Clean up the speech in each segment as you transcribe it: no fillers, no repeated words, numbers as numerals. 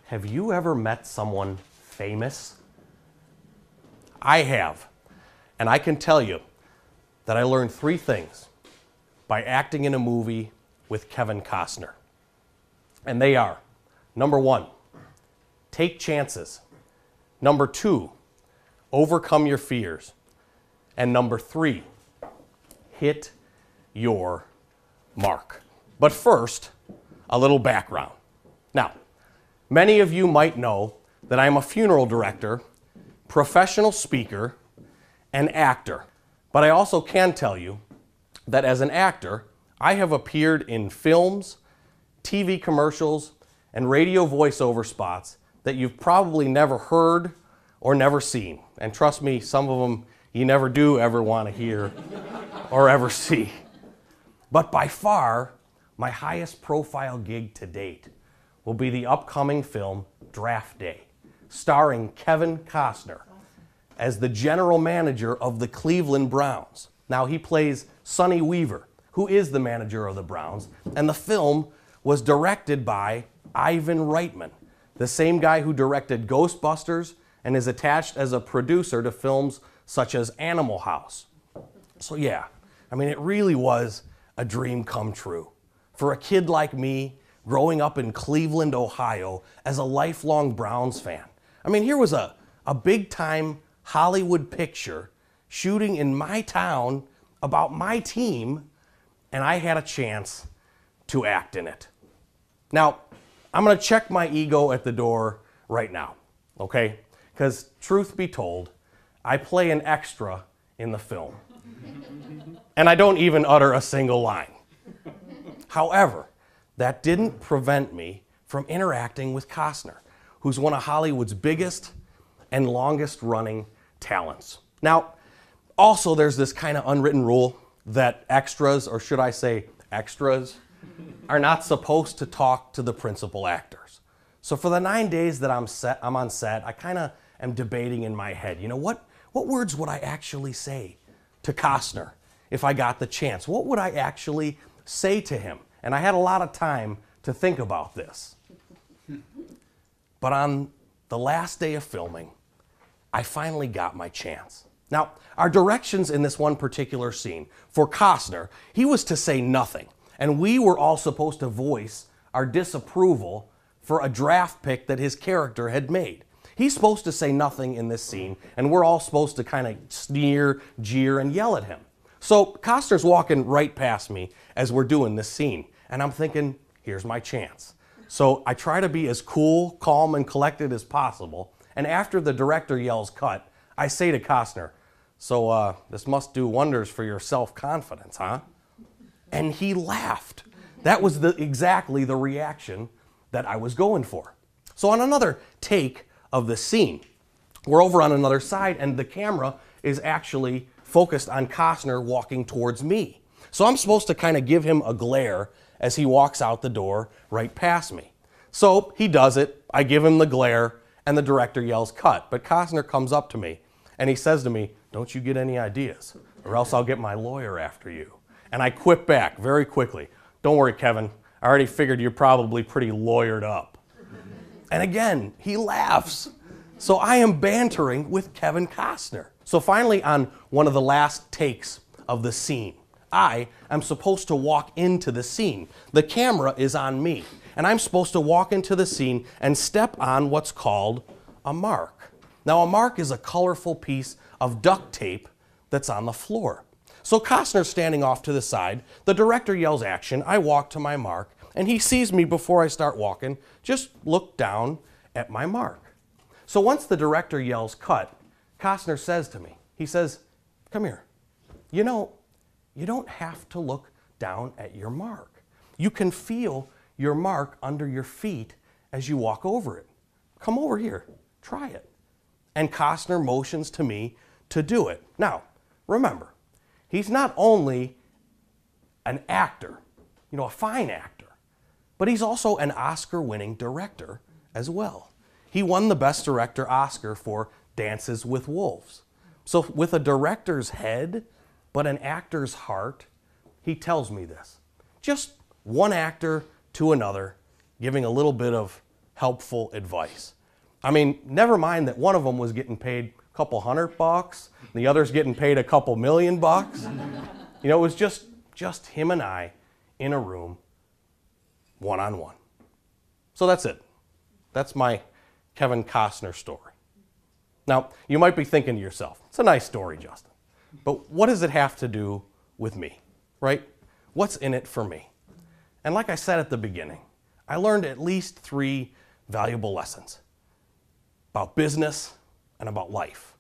Have you ever met someone famous? I have. And I can tell you that I learned 3 things by acting in a movie with Kevin Costner. And they are, number 1, take chances. Number 2, overcome your fears. And number 3, hit your mark. But first, a little background. Now, many of you might know that I'm a funeral director, professional speaker, and actor. But I also can tell you that as an actor, I have appeared in films, TV commercials, and radio voiceover spots that you've probably never heard or never seen. And trust me, some of them you never do ever want to hear or ever see. But by far, my highest profile gig to date will be the upcoming film Draft Day, starring Kevin Costner as the general manager of the Cleveland Browns. Now, he plays Sonny Weaver, who is the manager of the Browns, and the film was directed by Ivan Reitman, the same guy who directed Ghostbusters and is attached as a producer to films such as Animal House. So yeah, I mean, it really was a dream come true. For a kid like me, growing up in Cleveland, Ohio, as a lifelong Browns fan. I mean, here was a big-time Hollywood picture shooting in my town about my team, and I had a chance to act in it. Now, I'm going to check my ego at the door right now, okay? Because truth be told, I play an extra in the film. And I don't even utter a single line. However, that didn't prevent me from interacting with Costner, who's one of Hollywood's biggest and longest running talents. Now, also there's this kind of unwritten rule that extras, or should I say extras, are not supposed to talk to the principal actors. So for the 9 days that I'm on set, I kind of am debating in my head, you know, what words would I actually say to Costner if I got the chance? What would I actually say to him? And I had a lot of time to think about this. But on the last day of filming, I finally got my chance. Now, our directions in this one particular scene, for Costner, he was to say nothing. And we were all supposed to voice our disapproval for a draft pick that his character had made. He's supposed to say nothing in this scene, and we're all supposed to kind of sneer, jeer, and yell at him. So Costner's walking right past me as we're doing this scene, and I'm thinking, here's my chance. So I try to be as cool, calm, and collected as possible, and after the director yells cut, I say to Costner, so this must do wonders for your self-confidence, huh? And he laughed. That was exactly the reaction that I was going for. So on another take of the scene, we're over on another side, and the camera is actually focused on Costner walking towards me. So I'm supposed to kind of give him a glare as he walks out the door right past me. So he does it, I give him the glare, and the director yells cut. But Costner comes up to me, and he says to me, don't you get any ideas, or else I'll get my lawyer after you. And I quip back very quickly. Don't worry, Kevin, I already figured you're probably pretty lawyered up. And again, he laughs. So I am bantering with Kevin Costner. So finally, on one of the last takes of the scene, I am supposed to walk into the scene. The camera is on me, and I'm supposed to walk into the scene and step on what's called a mark. Now, a mark is a colorful piece of duct tape that's on the floor. So Costner's standing off to the side, the director yells action, I walk to my mark, and he sees me before I start walking, just look down at my mark. So once the director yells cut, Costner says to me, he says, come here, you know, you don't have to look down at your mark. You can feel your mark under your feet as you walk over it. Come over here, try it. And Costner motions to me to do it. Now, remember, he's not only an actor, you know, a fine actor, but he's also an Oscar-winning director as well. He won the Best Director Oscar for Dances with Wolves. So with a director's head, but an actor's heart, he tells me this. Just one actor to another, giving a little bit of helpful advice. I mean, never mind that one of them was getting paid a couple $100, the other's getting paid a couple $1,000,000. You know, it was just him and I in a room, one-on-one. So that's it. That's my Kevin Costner story. Now, you might be thinking to yourself, it's a nice story, Justin, but what does it have to do with me, right? What's in it for me? And like I said at the beginning, I learned at least 3 valuable lessons about business and about life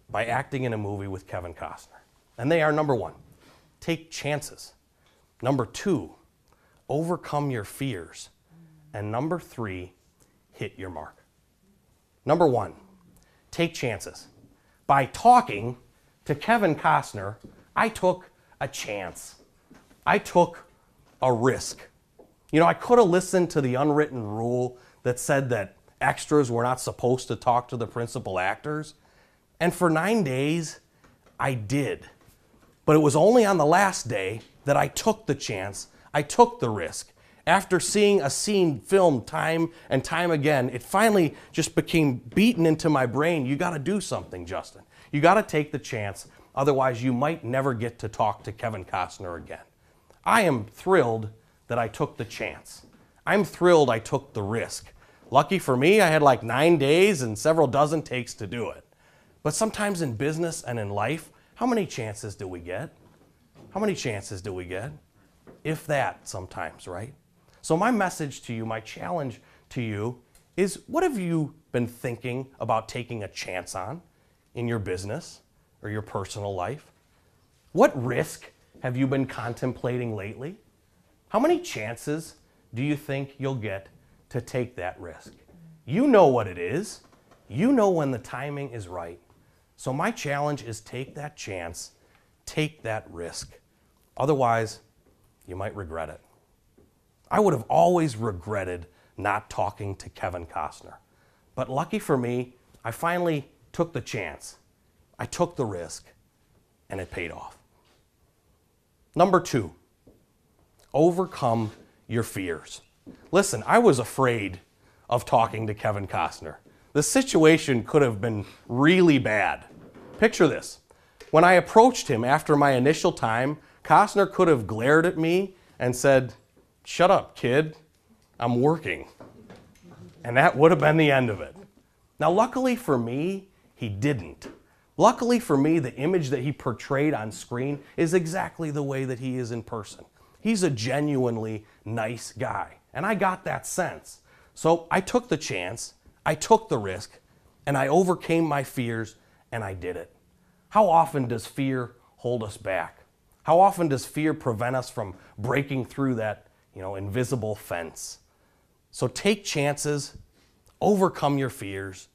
by acting in a movie with Kevin Costner. And they are, number 1, take chances. Number 2, overcome your fears. And number 3, hit your mark. Number 1, take chances. By talking to Kevin Costner, I took a chance. I took a risk. You know, I could have listened to the unwritten rule that said that extras were not supposed to talk to the principal actors. And for 9 days, I did. But it was only on the last day that I took the chance, I took the risk. After seeing a scene filmed time and time again, it finally just became beaten into my brain. You got to do something, Justin. You got to take the chance, otherwise you might never get to talk to Kevin Costner again. I am thrilled that I took the chance. I'm thrilled I took the risk. Lucky for me, I had like 9 days and several dozen takes to do it. But sometimes in business and in life, how many chances do we get? How many chances do we get? If that, sometimes, right? So my message to you, my challenge to you is, what have you been thinking about taking a chance on in your business or your personal life? What risk have you been contemplating lately? How many chances do you think you'll get to take that risk? You know what it is. You know when the timing is right. So my challenge is, take that chance, take that risk. Otherwise, you might regret it. I would have always regretted not talking to Kevin Costner. But lucky for me, I finally took the chance. I took the risk, and it paid off. Number 2, overcome your fears. Listen, I was afraid of talking to Kevin Costner. The situation could have been really bad. Picture this. When I approached him after my initial time, Costner could have glared at me and said, "Shut up, kid. I'm working." And that would have been the end of it. Now, luckily for me, he didn't. Luckily for me, the image that he portrayed on screen is exactly the way that he is in person. He's a genuinely nice guy, and I got that sense. So I took the chance, I took the risk, and I overcame my fears, and I did it. How often does fear hold us back? How often does fear prevent us from breaking through that, invisible fence? So take chances, overcome your fears,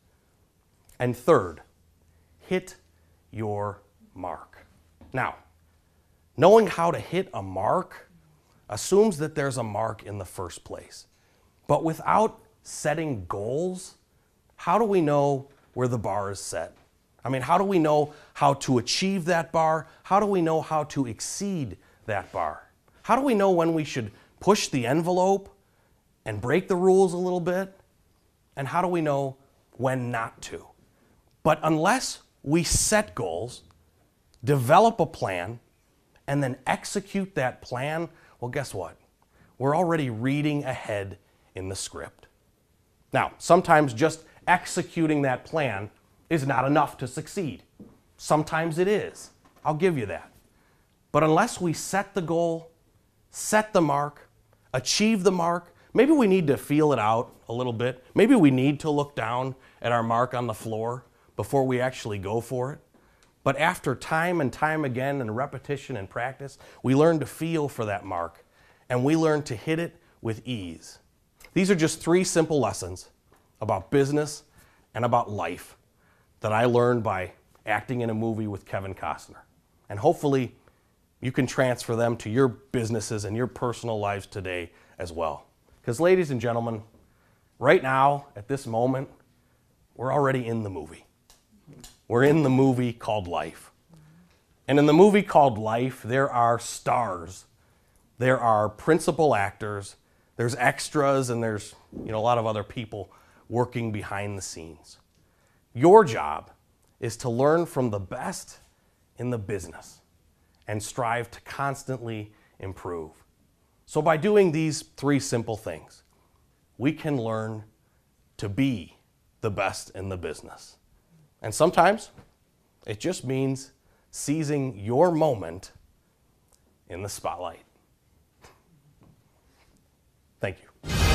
and third, hit your mark. Now, knowing how to hit a mark assumes that there's a mark in the first place. But without setting goals, how do we know where the bar is set? I mean, how do we know how to achieve that bar? How do we know how to exceed that bar? How do we know when we should push the envelope and break the rules a little bit? And how do we know when not to? But unless we set goals, develop a plan, and then execute that plan, well, guess what? We're already reading ahead in the script. Now, sometimes just executing that plan is not enough to succeed. Sometimes it is. I'll give you that. But unless we set the goal, set the mark, achieve the mark, maybe we need to feel it out a little bit. Maybe we need to look down at our mark on the floor before we actually go for it. But after time and time again and repetition and practice, we learn to feel for that mark, and we learn to hit it with ease. These are just 3 simple lessons about business and about life that I learned by acting in a movie with Kevin Costner. And hopefully you can transfer them to your businesses and your personal lives today as well. Because ladies and gentlemen, right now, at this moment, we're already in the movie. We're in the movie called life. And in the movie called life, there are stars. There are principal actors. there's extras and there's a lot of other people working behind the scenes. Your job is to learn from the best in the business and strive to constantly improve. So by doing these 3 simple things, we can learn to be the best in the business. And sometimes it just means seizing your moment in the spotlight. Thank you.